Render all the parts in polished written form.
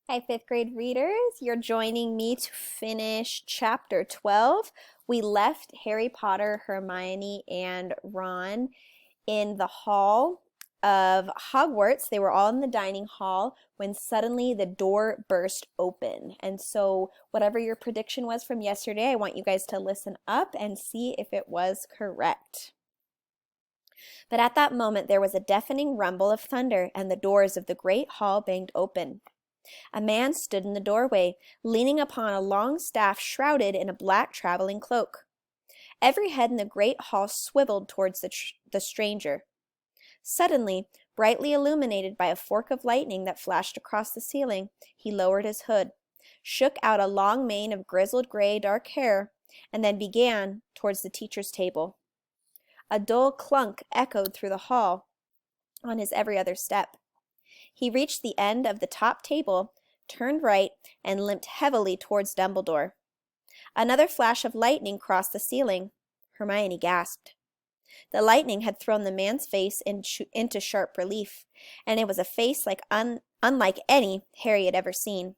Hi, fifth grade readers. You're joining me to finish chapter 12. We left Harry Potter, Hermione, and Ron in the hall of Hogwarts. They were all in the dining hall when suddenly the door burst open. And so, whatever your prediction was from yesterday, I want you guys to listen up and see if it was correct. But at that moment, there was a deafening rumble of thunder, and the doors of the great hall banged open. A man stood in the doorway, leaning upon a long staff shrouded in a black traveling cloak. Every head in the great hall swiveled towards the stranger. Suddenly, brightly illuminated by a fork of lightning that flashed across the ceiling, he lowered his hood, shook out a long mane of grizzled gray dark hair, and then began towards the teacher's table. A dull clunk echoed through the hall on his every other step. He reached the end of the top table, turned right, and limped heavily towards Dumbledore. Another flash of lightning crossed the ceiling. Hermione gasped. The lightning had thrown the man's face into sharp relief, and it was a face unlike any Harry had ever seen.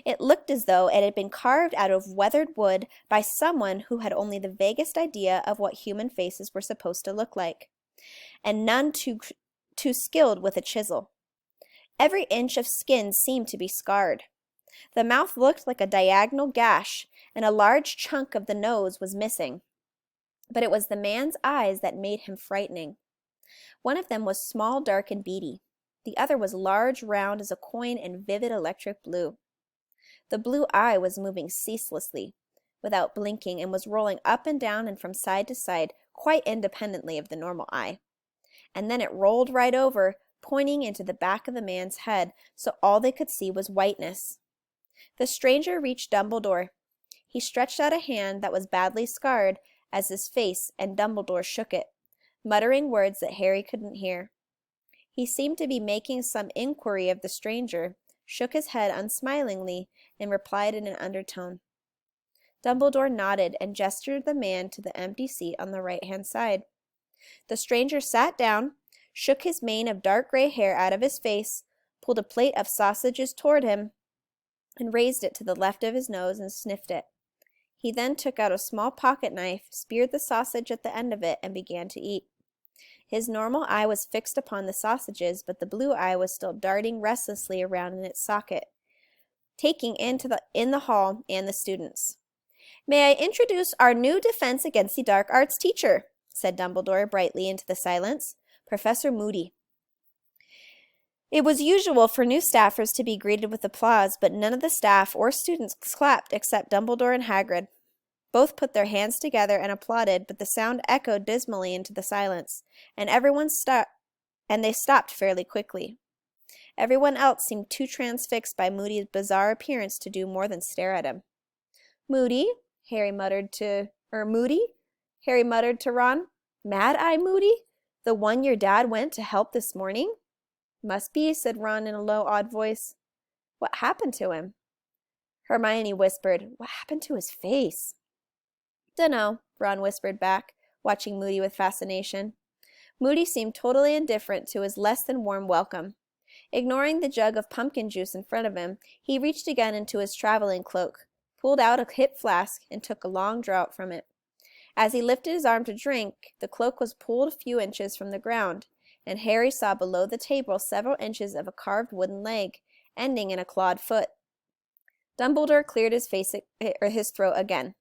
It looked as though it had been carved out of weathered wood by someone who had only the vaguest idea of what human faces were supposed to look like, and none too skilled with a chisel. Every inch of skin seemed to be scarred. The mouth looked like a diagonal gash, and a large chunk of the nose was missing. But it was the man's eyes that made him frightening. One of them was small, dark, and beady. The other was large, round as a coin, and vivid electric blue. The blue eye was moving ceaselessly, without blinking, and was rolling up and down and from side to side, quite independently of the normal eye. And then it rolled right over, pointing into the back of the man's head, so all they could see was whiteness. The stranger reached Dumbledore. He stretched out a hand that was badly scarred as his face, and Dumbledore shook it, muttering words that Harry couldn't hear. He seemed to be making some inquiry of the stranger, shook his head unsmilingly, and replied in an undertone. Dumbledore nodded and gestured the man to the empty seat on the right-hand side. The stranger sat down, shook his mane of dark gray hair out of his face, pulled a plate of sausages toward him, and raised it to the left of his nose and sniffed it. He then took out a small pocket knife, speared the sausage at the end of it, and began to eat. His normal eye was fixed upon the sausages, but the blue eye was still darting restlessly around in its socket, taking in the hall and the students. "May I introduce our new Defense Against the Dark Arts teacher," said Dumbledore brightly into the silence. Professor Moody. It was usual for new staffers to be greeted with applause, but none of the staff or students clapped except Dumbledore and Hagrid. Both put their hands together and applauded, but the sound echoed dismally into the silence, and they stopped fairly quickly. Everyone else seemed too transfixed by Moody's bizarre appearance to do more than stare at him. "Moody?" Harry muttered to Ron. "Mad-Eye Moody? The one your dad went to help this morning?" "Must be," said Ron in a low, odd voice. "What happened to him?" Hermione whispered, "What happened to his face?" "Dunno," Ron whispered back, watching Moody with fascination. Moody seemed totally indifferent to his less than warm welcome. Ignoring the jug of pumpkin juice in front of him, he reached again into his traveling cloak, pulled out a hip flask, and took a long draught from it. As he lifted his arm to drink, the cloak was pulled a few inches from the ground, and Harry saw below the table several inches of a carved wooden leg, ending in a clawed foot. Dumbledore cleared his throat again.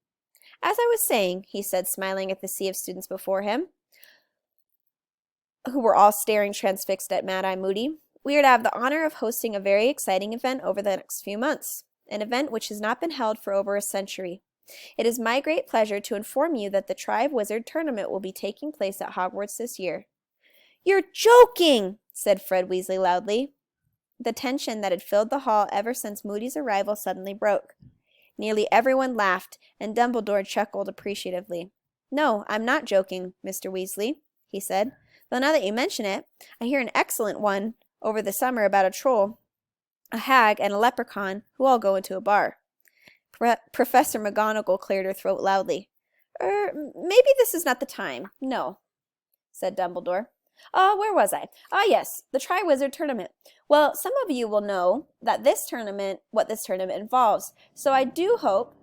"As I was saying," he said, smiling at the sea of students before him, who were all staring transfixed at Mad-Eye Moody, "we are to have the honor of hosting a very exciting event over the next few months, an event which has not been held for over a century. It is my great pleasure to inform you that the Triwizard Tournament will be taking place at Hogwarts this year." "You're joking!" said Fred Weasley loudly. The tension that had filled the hall ever since Moody's arrival suddenly broke. Nearly everyone laughed, and Dumbledore chuckled appreciatively. "No, I'm not joking, Mr. Weasley," he said. "Though now that you mention it, I hear an excellent one over the summer about a troll, a hag, and a leprechaun who all go into a bar." Professor McGonagall cleared her throat loudly. Maybe this is not the time." "No," said Dumbledore. Where was I? Yes, the Triwizard Tournament. Well, some of you will know that what this tournament involves. So I do hope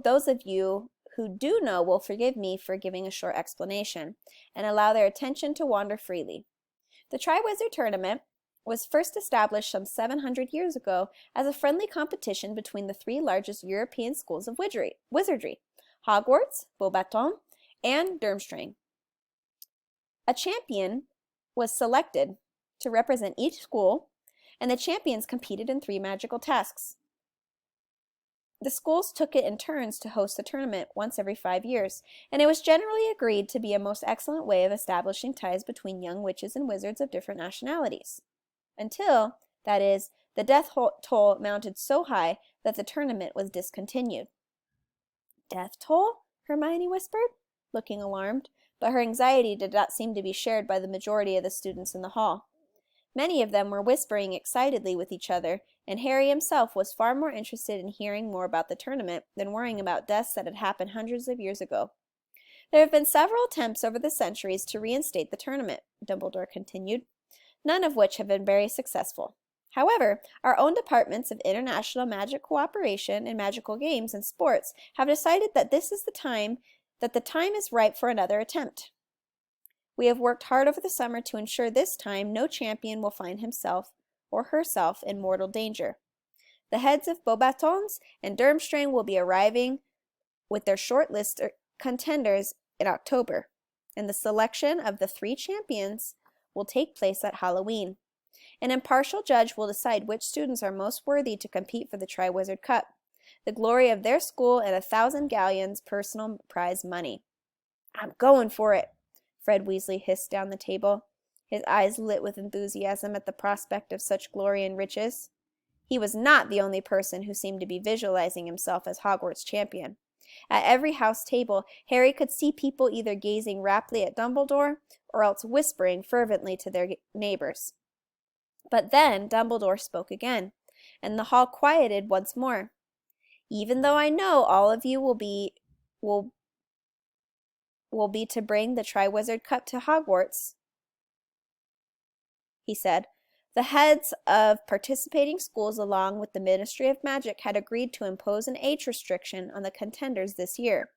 those of you who do know will forgive me for giving a short explanation and allow their attention to wander freely. The Triwizard Tournament was first established some 700 years ago as a friendly competition between the three largest European schools of wizardry, Hogwarts, Beauxbaton, and Durmstrang. A champion was selected to represent each school, and the champions competed in 3 magical tasks. The schools took it in turns to host the tournament once every 5 years, and it was generally agreed to be a most excellent way of establishing ties between young witches and wizards of different nationalities. Until, that is, the death toll mounted so high that the tournament was discontinued. Death toll? Hermione whispered, looking alarmed, but her anxiety did not seem to be shared by the majority of the students in the hall. Many of them were whispering excitedly with each other, and Harry himself was far more interested in hearing more about the tournament than worrying about deaths that had happened hundreds of years ago. There have been several attempts over the centuries to reinstate the tournament, Dumbledore continued, none of which have been very successful. However, our own departments of international magic cooperation and magical games and sports have decided that the time is ripe for another attempt. We have worked hard over the summer to ensure this time no champion will find himself or herself in mortal danger. The heads of Beauxbatons and Durmstrang will be arriving with their short list of contenders in October, and the selection of the 3 champions will take place at Halloween. An impartial judge will decide which students are most worthy to compete for the Triwizard Cup, the glory of their school, and 1,000 galleons personal prize money. I'm going for it, Fred Weasley hissed down the table, his eyes lit with enthusiasm at the prospect of such glory and riches. He was not the only person who seemed to be visualizing himself as Hogwarts champion. At every house table, Harry could see people either gazing raptly at Dumbledore or else whispering fervently to their neighbors. But then Dumbledore spoke again, and the hall quieted once more. Even though I know all of you will be to bring the Triwizard Cup to Hogwarts, he said, the heads of participating schools along with the Ministry of Magic had agreed to impose an age restriction on the contenders this year.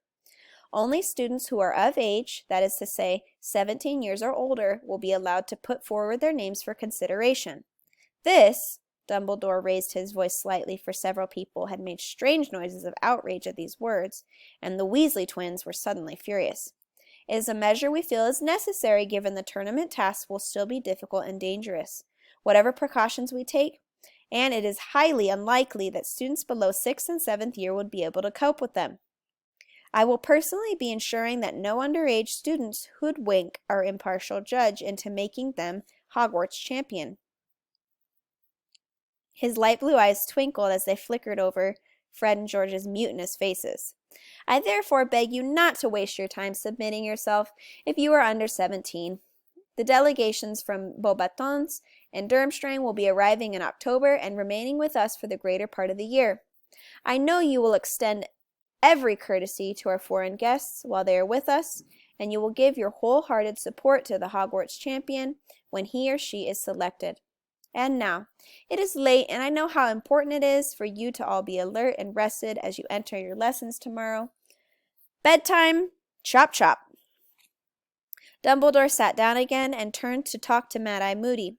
Only students who are of age, that is to say, 17 years or older, will be allowed to put forward their names for consideration. This, Dumbledore raised his voice slightly, for several people had made strange noises of outrage at these words, and the Weasley twins were suddenly furious. It is a measure we feel is necessary given the tournament tasks will still be difficult and dangerous, whatever precautions we take, and it is highly unlikely that students below 6th and 7th year would be able to cope with them. I will personally be ensuring that no underage students hoodwink our impartial judge into making them Hogwarts champion. His light blue eyes twinkled as they flickered over Fred and George's mutinous faces. I therefore beg you not to waste your time submitting yourself if you are under 17. The delegations from Beauxbatons and Durmstrang will be arriving in October and remaining with us for the greater part of the year. I know you will extend every courtesy to our foreign guests while they are with us, and you will give your wholehearted support to the Hogwarts champion when he or she is selected. And now, it is late, and I know how important it is for you to all be alert and rested as you enter your lessons tomorrow. Bedtime, chop chop. Dumbledore sat down again and turned to talk to Mad-Eye Moody.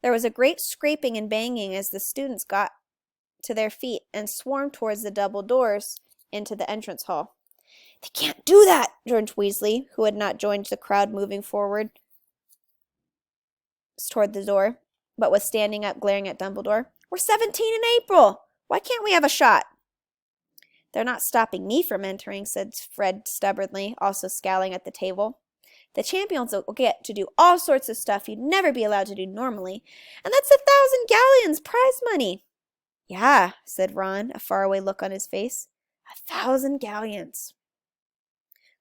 There was a great scraping and banging as the students got to their feet and swarmed towards the double doors into the entrance hall. They can't do that, George Weasley, who had not joined the crowd moving forward toward the door, but was standing up glaring at Dumbledore. We're 17 in April. Why can't we have a shot? They're not stopping me from entering, said Fred stubbornly, also scowling at the table. The champions will get to do all sorts of stuff you'd never be allowed to do normally, and that's 1,000 galleons prize money. Yeah, said Ron, a faraway look on his face. 1,000 galleons.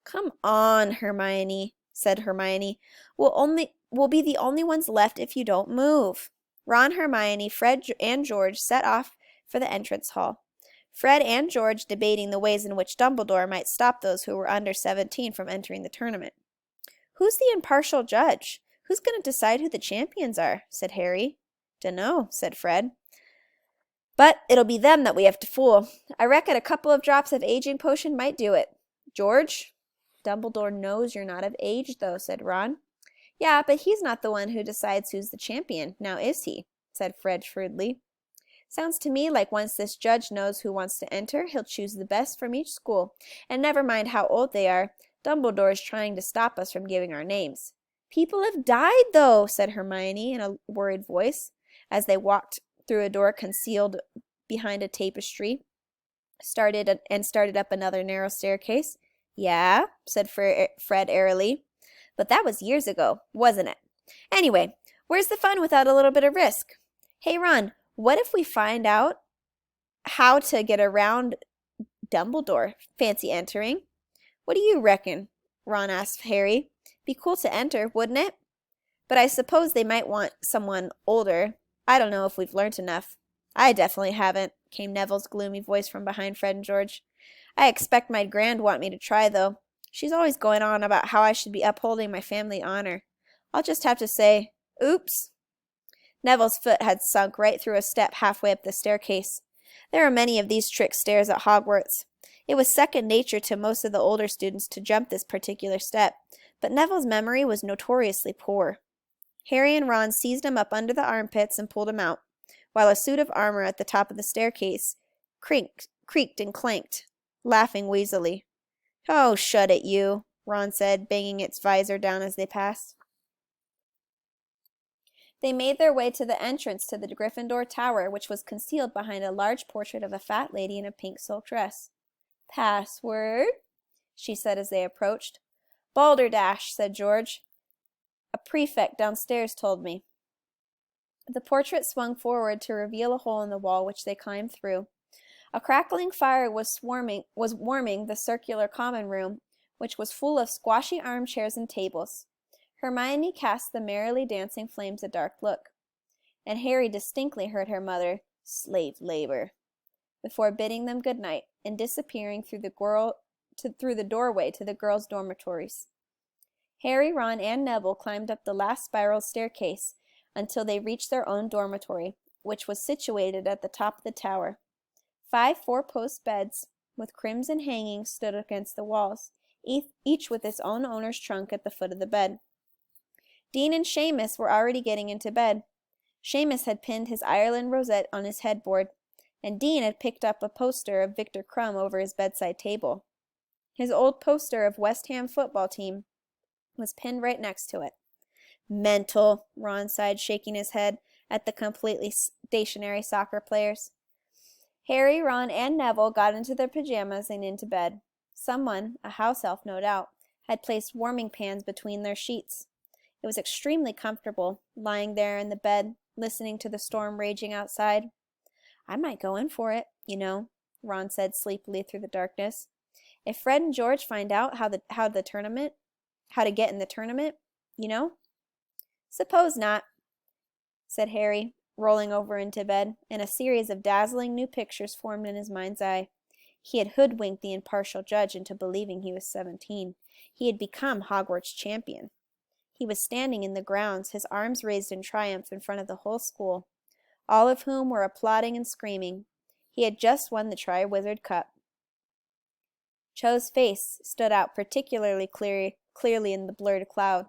Come on, Hermione, said Hermione. We'll be the only ones left if you don't move. Ron, Hermione, Fred, and George set off for the entrance hall. Fred and George debating the ways in which Dumbledore might stop those who were under 17 from entering the tournament. Who's the impartial judge? Who's going to decide who the champions are? Said Harry. Dunno, said Fred. But it'll be them that we have to fool. I reckon a couple of drops of aging potion might do it. George? Dumbledore knows you're not of age, though, said Ron. Yeah, but he's not the one who decides who's the champion, now is he? Said Fred shrewdly. Sounds to me like once this judge knows who wants to enter, he'll choose the best from each school. And never mind how old they are, Dumbledore is trying to stop us from giving our names. People have died, though, said Hermione in a worried voice, as they walked through a door concealed behind a tapestry, started up another narrow staircase. Yeah, said Fred airily. But that was years ago, wasn't it? Anyway, where's the fun without a little bit of risk? Hey, Ron, what if we find out how to get around Dumbledore? Fancy entering? What do you reckon? Ron asked Harry. Be cool to enter, wouldn't it? But I suppose they might want someone older. I don't know if we've learnt enough. I definitely haven't, came Neville's gloomy voice from behind Fred and George. I expect my grand want me to try, though. She's always going on about how I should be upholding my family honor. I'll just have to say, oops. Neville's foot had sunk right through a step halfway up the staircase. There are many of these trick stairs at Hogwarts. It was second nature to most of the older students to jump this particular step, but Neville's memory was notoriously poor. Harry and Ron seized him up under the armpits and pulled him out, while a suit of armor at the top of the staircase creaked and clanked, laughing wheezily. Oh, shut it, you, Ron said, banging its visor down as they passed. They made their way to the entrance to the Gryffindor Tower, which was concealed behind a large portrait of a fat lady in a pink silk dress. Password? She said as they approached. Balderdash, said George. A prefect downstairs told me. The portrait swung forward to reveal a hole in the wall which they climbed through. A crackling fire was warming the circular common room, which was full of squashy armchairs and tables. Hermione cast the merrily dancing flames a dark look, and Harry distinctly heard her mutter, "Slave labor," before bidding them good night and disappearing through the doorway to the girls' dormitories. Harry, Ron, and Neville climbed up the last spiral staircase until they reached their own dormitory, which was situated at the top of the tower. 5 four-post beds with crimson hangings stood against the walls, each with its own owner's trunk at the foot of the bed. Dean and Seamus were already getting into bed. Seamus had pinned his Ireland rosette on his headboard, and Dean had picked up a poster of Victor Crumb over his bedside table. His old poster of West Ham football team was pinned right next to it. Mental, Ron sighed, shaking his head at the completely stationary soccer players. Harry, Ron, and Neville got into their pajamas and into bed. Someone, a house elf no doubt, had placed warming pans between their sheets. It was extremely comfortable, lying there in the bed, listening to the storm raging outside. I might go in for it, you know, Ron said sleepily through the darkness. If Fred and George find out how to get in the tournament, you know? Suppose not, said Harry, rolling over into bed, and a series of dazzling new pictures formed in his mind's eye. He had hoodwinked the impartial judge into believing he was 17. He had become Hogwarts champion. He was standing in the grounds, his arms raised in triumph in front of the whole school, all of whom were applauding and screaming. He had just won the Triwizard Cup. Cho's face stood out particularly clearly in the blurred crowd,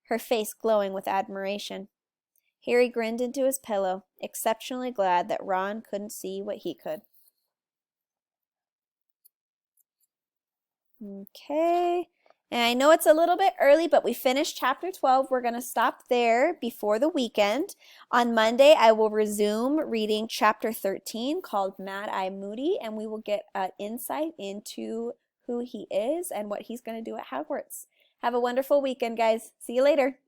her face glowing with admiration. Harry grinned into his pillow, exceptionally glad that Ron couldn't see what he could. Okay, and I know it's a little bit early, but we finished chapter 12. We're going to stop there before the weekend. On Monday, I will resume reading chapter 13 called Mad-Eye Moody, and we will get an insight into who he is and what he's going to do at Hogwarts. Have a wonderful weekend, guys. See you later.